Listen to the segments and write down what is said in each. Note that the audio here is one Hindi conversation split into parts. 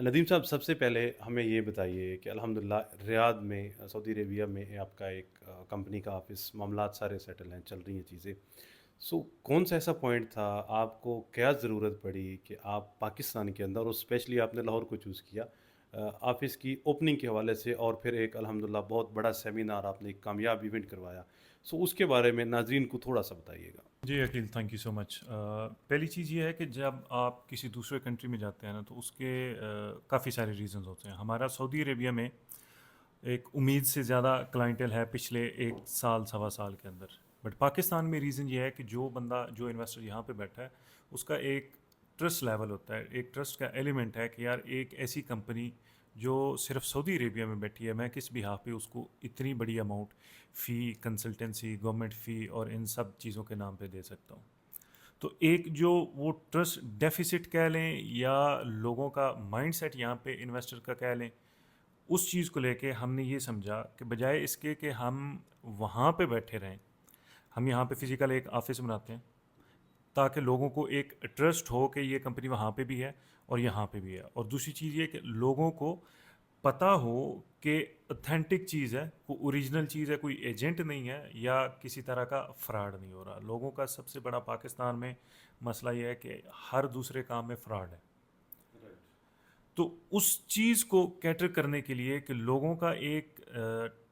नदीम साहब, सबसे पहले हमें ये बताइए कि अल्हम्दुलिल्लाह रियाद में सऊदी अरेबिया में आपका एक कंपनी का ऑफ़िस, मामलात सारे सेटल हैं, चल रही हैं चीज़ें। सो कौन-सा ऐसा पॉइंट था, आपको क्या ज़रूरत पड़ी कि आप पाकिस्तान के अंदर और स्पेशली आपने लाहौर को चूज़ किया ऑफ़िस की ओपनिंग के हवाले से, और फिर एक अल्हम्दुलिल्लाह बहुत बड़ा सेमिनार आपने एक कामयाब इवेंट करवाया। सो उसके बारे में नाज़रीन को थोड़ा-सा बताइएगा। जी Aqeel, thank you so much. पहली चीज़ ये है कि जब आप किसी दूसरे कंट्री में जाते हैं ना, तो उसके काफ़ी सारे रीजंस होते हैं। हमारा सऊदी अरेबिया में एक उम्मीद से ज़्यादा क्लाइंटेल है पिछले एक साल सवा साल के अंदर। बट पाकिस्तान में रीज़न ये है कि जो बंदा, जो इन्वेस्टर यहाँ पे बैठा है, उसका एक ट्रस्ट लेवल होता है, एक ट्रस्ट का एलिमेंट है कि यार एक ऐसी कंपनी जो सिर्फ सऊदी अरेबिया में बैठी है, मैं किस बिहाफ पे उसको इतनी बड़ी अमाउंट फ़ी, कंसल्टेंसी, गवर्नमेंट फ़ी और इन सब चीज़ों के नाम पे दे सकता हूँ। तो एक जो वो ट्रस्ट डेफिसिट कह लें या लोगों का माइंडसेट यहाँ पे इन्वेस्टर का कह लें, उस चीज़ को लेके हमने ये समझा कि बजाय इसके कि हम वहाँ पे बैठे रहें, हम यहाँ पे फिज़िकल एक ऑफिस बनाते हैं ताकि लोगों को एक ट्रस्ट हो कि ये कंपनी वहाँ पे भी है और यहाँ पे भी है। और दूसरी चीज़ ये कि लोगों को पता हो कि ऑथेंटिक चीज़ है, कोई ओरिजिनल चीज़ है, कोई एजेंट नहीं है या किसी तरह का फ्रॉड नहीं हो रहा। लोगों का सबसे बड़ा पाकिस्तान में मसला ये है कि हर दूसरे काम में फ्रॉड है। तो उस चीज़ को कैटर करने के लिए कि लोगों का एक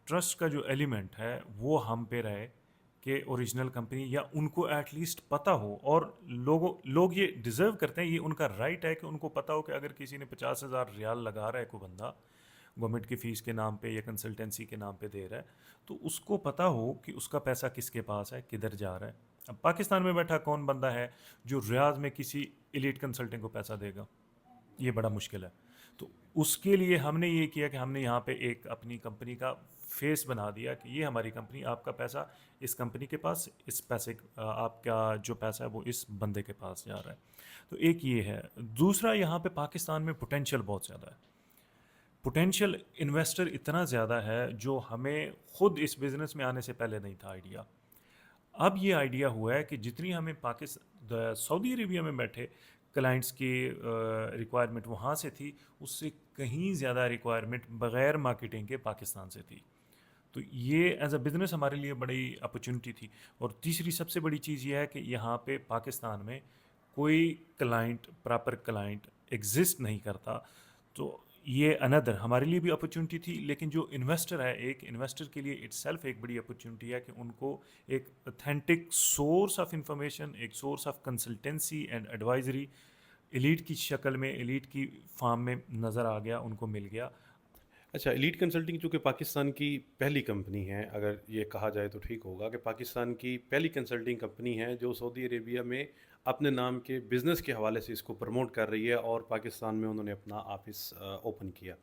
ट्रस्ट का जो एलिमेंट है वो हम पे रहे कि ओरिजिनल कंपनी, या उनको एटलीस्ट पता हो। और लोग ये डिज़र्व करते हैं, ये उनका राइट है कि उनको पता हो कि अगर किसी ने 50,000 रियाल लगा रहा है कोई बंदा गवर्नमेंट की फ़ीस के नाम पे या कंसल्टेंसी के नाम पे दे रहा है, तो उसको पता हो कि उसका पैसा किसके पास है, किधर जा रहा है। अब पाकिस्तान में बैठा कौन बंदा है जो रियाज में किसी एलीट कंसल्टेंट को पैसा देगा? ये बड़ा मुश्किल है। तो उसके लिए हमने ये किया कि हमने यहाँ पे एक अपनी कंपनी का फेस बना दिया कि ये हमारी कंपनी, आपका पैसा इस कंपनी के पास, इस पैसे आपका जो पैसा है वो इस बंदे के पास जा रहा है। तो एक ये है। दूसरा, यहाँ पे पाकिस्तान में पोटेंशियल बहुत ज़्यादा है। पोटेंशियल इन्वेस्टर इतना ज़्यादा है जो हमें खुद इस बिज़नेस में आने से पहले नहीं था आइडिया। अब ये आइडिया हुआ है कि जितनी हमें पाकिस्तान सऊदी अरेबिया में बैठे क्लाइंट्स की रिक्वायरमेंट वहाँ से थी, उससे कहीं ज़्यादा रिक्वायरमेंट बग़ैर मार्केटिंग के पाकिस्तान से थी। तो ये एज अ बिज़नेस हमारे लिए बड़ी अपॉर्चुनिटी थी। और तीसरी सबसे बड़ी चीज़ ये है कि यहाँ पे पाकिस्तान में कोई क्लाइंट, प्रॉपर क्लाइंट एग्जिस्ट नहीं करता। तो ये अनदर हमारे लिए भी अपॉर्चुनिटी थी, लेकिन जो इन्वेस्टर है, एक इन्वेस्टर के लिए इट्सेल्फ एक बड़ी अपॉर्चुनिटी है कि उनको एक ऑथेंटिक सोर्स ऑफ इंफॉर्मेशन, एक source of consultancy and advisory elite की शक्ल में, एलीट की फार्म में नज़र आ गया, उनको मिल गया। अच्छा, एलीट कंसल्टिंग चूँकि पाकिस्तान की पहली कंपनी है, अगर ये कहा जाए तो ठीक होगा कि पाकिस्तान की पहली कंसल्टिंग कंपनी है जो सऊदी अरेबिया में अपने नाम के बिज़नेस के हवाले से इसको प्रमोट कर रही है, और पाकिस्तान में उन्होंने अपना ऑफ़िस ओपन किया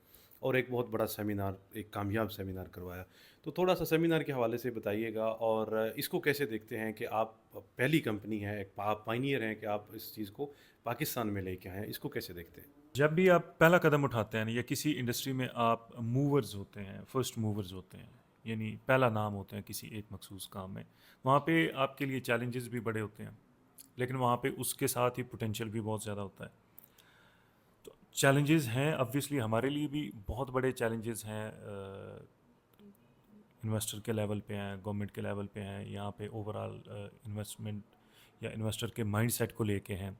और एक बहुत बड़ा सेमिनार, एक कामयाब सेमिनार करवाया। तो थोड़ा-सा सेमिनार के हवाले से बताइएगा, और इसको कैसे देखते हैं कि आप पहली कंपनी हैं, एक आप पायनियर हैं कि आप इस चीज़ को पाकिस्तान में लेके आए हैं, इसको कैसे देखते हैं? जब भी आप पहला कदम उठाते हैं ना, या किसी इंडस्ट्री में आप मूवर्स होते हैं, फर्स्ट मूवर्स होते हैं, यानी पहला नाम होते हैं किसी एक मखसूस काम में, वहाँ पे आपके लिए चैलेंजेस भी बड़े होते हैं, लेकिन वहाँ पे उसके साथ ही पोटेंशियल भी बहुत ज़्यादा होता है। तो चैलेंजेस हैं, ऑब्वियसली हमारे लिए भी बहुत बड़े चैलेंजेस हैं। इन्वेस्टर के लेवल पे हैं, गवर्नमेंट के लेवल पे हैं, यहाँ पे ओवरऑल इन्वेस्टमेंट या इन्वेस्टर के माइंडसेट को लेके हैं।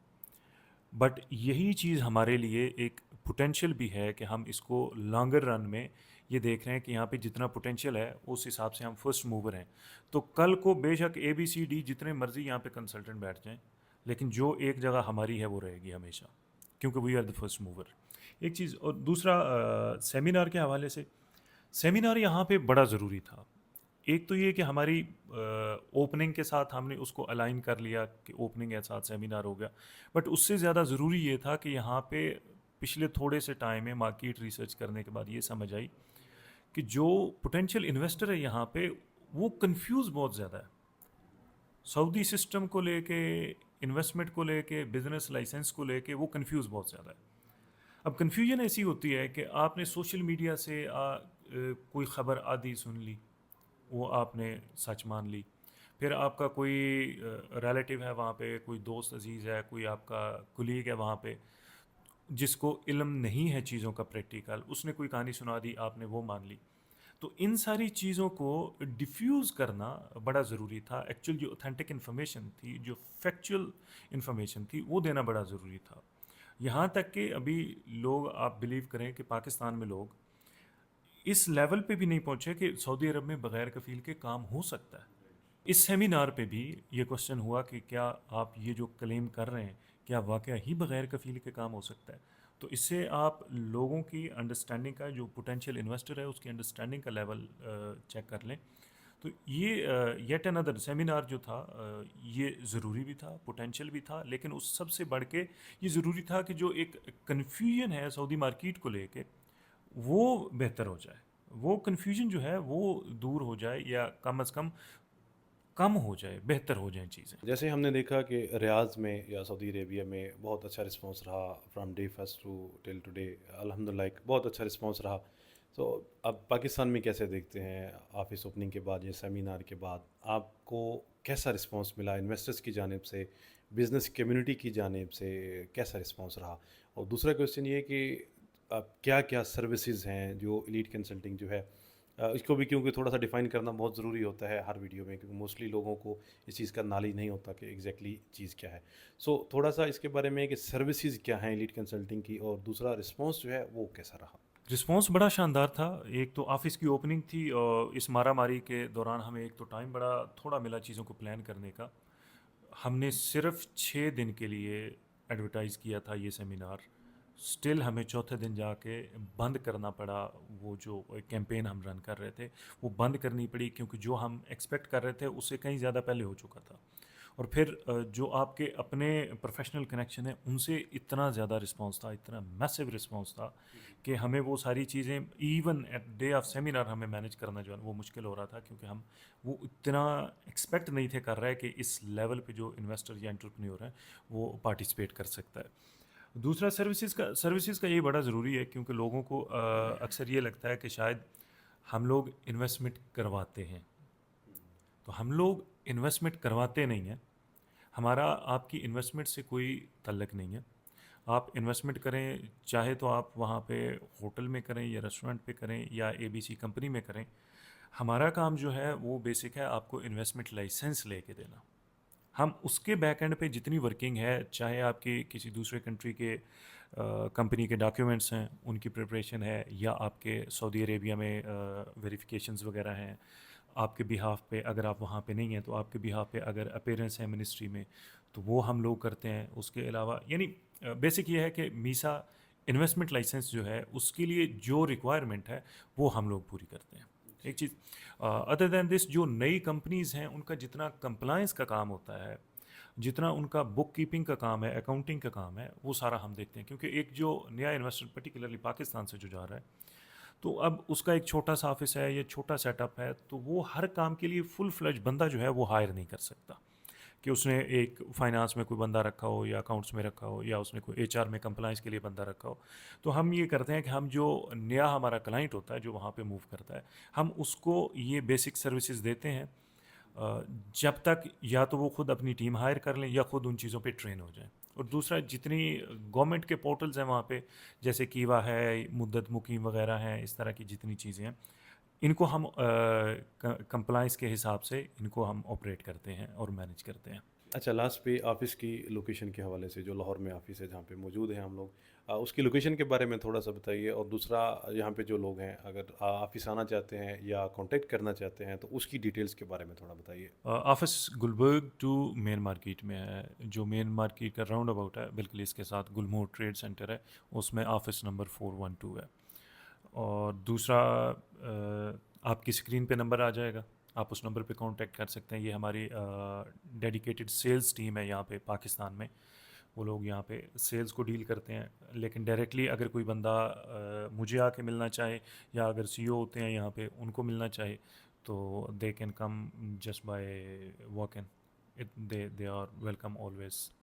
बट यही चीज़ हमारे लिए एक पोटेंशियल भी है कि हम इसको लॉन्गर रन में ये देख रहे हैं कि यहाँ पे जितना पोटेंशियल है उस हिसाब से हम फर्स्ट मूवर हैं। तो कल को बेशक ए बी सी डी जितने मर्जी यहाँ पे कंसल्टेंट बैठ जाएं, लेकिन जो एक जगह हमारी है वो रहेगी हमेशा, क्योंकि we are the first mover. एक चीज़। और दूसरा, सेमिनार के हवाले से, सेमिनार यहाँ पे बड़ा ज़रूरी था। एक तो ये कि हमारी ओपनिंग के साथ हमने उसको अलाइन कर लिया कि ओपनिंग के साथ सेमिनार हो गया। बट उससे ज़्यादा ज़रूरी ये था कि यहाँ पे पिछले थोड़े से टाइम में मार्केट रिसर्च करने के बाद ये समझ आई कि जो पोटेंशियल इन्वेस्टर है यहाँ पे, वो कंफ्यूज बहुत ज़्यादा है सऊदी सिस्टम को लेके, इन्वेस्टमेंट को लेके, बिजनेस लाइसेंस को लेके, वो कंफ्यूज बहुत ज़्यादा है। अब कन्फ्यूजन ऐसी होती है कि आपने सोशल मीडिया से कोई ख़बर आधी सुन ली, वो आपने सच मान ली। फिर आपका कोई रिलेटिव है वहाँ पे, कोई दोस्त अजीज़ है, कोई आपका कुलीग है वहाँ पे, जिसको इल्म नहीं है चीज़ों का प्रैक्टिकल, उसने कोई कहानी सुना दी, आपने वो मान ली। तो इन सारी चीज़ों को डिफ्यूज़ करना बड़ा ज़रूरी था। एक्चुअल जो ऑथेंटिक इन्फॉर्मेशन थी, जो फैक्चुअल इन्फॉर्मेशन थी, वो देना बड़ा ज़रूरी था। यहाँ तक कि अभी लोग, आप बिलीव करें कि पाकिस्तान में लोग इस लेवल पे भी नहीं पहुँचे कि सऊदी अरब में बग़ैर कफ़ील के काम हो सकता है। इस सेमिनार पे भी ये क्वेश्चन हुआ कि क्या आप ये जो क्लेम कर रहे हैं, क्या वाक़या ही बग़ैर कफ़ील के काम हो सकता है? तो इससे आप लोगों की अंडरस्टैंडिंग का, जो पोटेंशियल इन्वेस्टर है उसकी अंडरस्टैंडिंग का लेवल चेक कर लें। तो ये येट अनदर सेमिनार जो था, ये ज़रूरी भी था, पोटेंशियल भी था, लेकिन उस सबसे बढ़ के ये ज़रूरी था कि जो एक कन्फ्यूजन है सऊदी मार्केट को लेके, वो बेहतर हो जाए। वो कन्फ्यूजन जो है वो दूर हो जाए, या कम अज़ कम हो जाए, बेहतर हो जाएँ चीज़ें। जैसे हमने देखा कि रियाज़ में या सऊदी अरेबिया में बहुत अच्छा रिस्पांस रहा from day first to till today, अल्हम्दुलिल्लाह एक बहुत अच्छा रिस्पांस रहा। तो अब पाकिस्तान में कैसे देखते हैं, ऑफिस ओपनिंग के बाद या सेमिनार के बाद आपको कैसा रिस्पांस मिला इन्वेस्टर्स की जानिब से, बिज़नेस कम्युनिटी की जानिब से कैसा रिस्पांस रहा? और दूसरा क्वेश्चन ये कि अब क्या-क्या सर्विसेज़ हैं जो एलीट कंसल्टिंग जो है इसको भी क्योंकि थोड़ा-सा डिफ़ाइन करना बहुत ज़रूरी होता है हर वीडियो में, क्योंकि मोस्टली लोगों को इस चीज़ का नॉलेज नहीं होता कि एग्ज़ैक्टली चीज़ क्या है। सो थोड़ा-सा इसके बारे में कि सर्विसेज़ क्या हैं एलीट कंसल्टिंग की, और दूसरा रिस्पॉन्स जो है वो कैसा रहा? रिस्पॉन्स बड़ा शानदार था। एक तो ऑफ़िस की ओपनिंग थी, और इस मारा-मारी के दौरान हमें एक तो टाइम बड़ा थोड़ा मिला चीज़ों को प्लान करने का। हमने सिर्फ़ 6 दिन के लिए एडवर्टाइज़ किया था ये सेमिनार। स्टिल हमें चौथे दिन जाके बंद करना पड़ा। वो जो कैंपेन हम रन कर रहे थे, वो बंद करनी पड़ी, क्योंकि जो हम एक्सपेक्ट कर रहे थे उससे कहीं ज़्यादा पहले हो चुका था। और फिर जो आपके अपने प्रोफेशनल कनेक्शन है उनसे इतना ज़्यादा रिस्पांस था, इतना मैसिव रिस्पांस था कि हमें वो सारी चीज़ें even at day of seminar हमें मैनेज करना जो है वो मुश्किल हो रहा था, क्योंकि हम वो इतना एक्सपेक्ट नहीं थे कर रहे कि इस लेवल पे जो इन्वेस्टर या एंटरप्रेन्योर है वो पार्टिसिपेट कर सकता है। दूसरा, सर्विसेज का ये बड़ा ज़रूरी है, क्योंकि लोगों को अक्सर ये लगता है कि शायद हम लोग इन्वेस्टमेंट करवाते हैं। तो हम लोग इन्वेस्टमेंट करवाते नहीं हैं। हमारा आपकी इन्वेस्टमेंट से कोई तल्लक नहीं है। आप इन्वेस्टमेंट करें, चाहे तो आप वहाँ पे होटल में करें या रेस्टोरेंट पे करें या एबीसी कंपनी में करें। हमारा काम जो है वो बेसिक है, आपको इन्वेस्टमेंट लाइसेंस लेके देना। हम उसके बैक एंड पे जितनी वर्किंग है, चाहे आपकी किसी दूसरे कंट्री के कंपनी के डॉक्यूमेंट्स हैं उनकी प्रिपरेशन है, या आपके सऊदी अरेबिया में वेरिफिकेशंस वगैरह हैं, आपके बिहाफ पे अगर आप वहाँ पे नहीं हैं तो आपके बिहाफ पे अगर अपीयरेंस है मिनिस्ट्री में, तो वो हम लोग करते हैं। उसके अलावा यानी बेसिक ये है कि मीसा इन्वेस्टमेंट लाइसेंस जो है उसके लिए जो रिक्वायरमेंट है वो हम लोग पूरी करते हैं। एक चीज़ अदर दैन दिस, जो नई कंपनीज़ हैं उनका जितना कंप्लायंस का काम होता है, जितना उनका बुक कीपिंग का काम है, अकाउंटिंग का काम है, वो सारा हम देखते हैं। क्योंकि एक जो नया इन्वेस्टर पर्टिकुलरली पाकिस्तान से जो जा रहा है, तो अब उसका एक छोटा सा ऑफिस है, ये छोटा सेटअप है, तो वो हर काम के लिए फुल फ्लेज बंदा जो है वो हायर नहीं कर सकता कि उसने एक फाइनेंस में कोई बंदा रखा हो या अकाउंट्स में रखा हो या उसने कोई एचआर में कंप्लाइंस के लिए बंदा रखा हो। तो हम ये करते हैं कि हम जो नया हमारा क्लाइंट होता है जो वहाँ पे मूव करता है, हम उसको ये बेसिक सर्विसेज देते हैं, जब तक या तो वो खुद अपनी टीम हायर कर लें या खुद उन चीज़ों पे ट्रेन हो जाएं। और दूसरा, जितनी गवर्नमेंट के पोर्टल्स हैं वहाँ पे, जैसे कीवा है, मुद्दत मुकीम वगैरह हैं, इस तरह की जितनी चीज़ें हैं, इनको हम कंप्लाइंस के हिसाब से इनको हम ऑपरेट करते हैं और मैनेज करते हैं। अच्छा, लास्ट पे ऑफ़िस की लोकेशन के हवाले से, जो लाहौर में ऑफ़िस है जहाँ पे मौजूद हैं हम लोग, उसकी लोकेशन के बारे में थोड़ा-सा बताइए, और दूसरा यहाँ पे जो लोग हैं अगर ऑफ़िस आना चाहते हैं या कॉन्टैक्ट करना चाहते हैं तो उसकी डिटेल्स के बारे में थोड़ा बताइए? Office Gulberg two main market में है। जो मेन मार्केट का राउंड अबाउट है बिल्कुल इसके साथ गुलमोहर ट्रेड सेंटर है, उसमें ऑफिस नंबर 412 है। और दूसरा, आपकी स्क्रीन पे नंबर आ जाएगा, आप उस नंबर पे कांटेक्ट कर सकते हैं। ये हमारी डेडिकेटेड सेल्स टीम है यहाँ पे पाकिस्तान में। वो लोग यहाँ पे सेल्स को डील करते हैं, लेकिन डायरेक्टली अगर कोई बंदा मुझे आके मिलना चाहे, या अगर सीईओ होते हैं यहाँ पे उनको मिलना चाहे, तो they can come just by walk in. They are welcome always.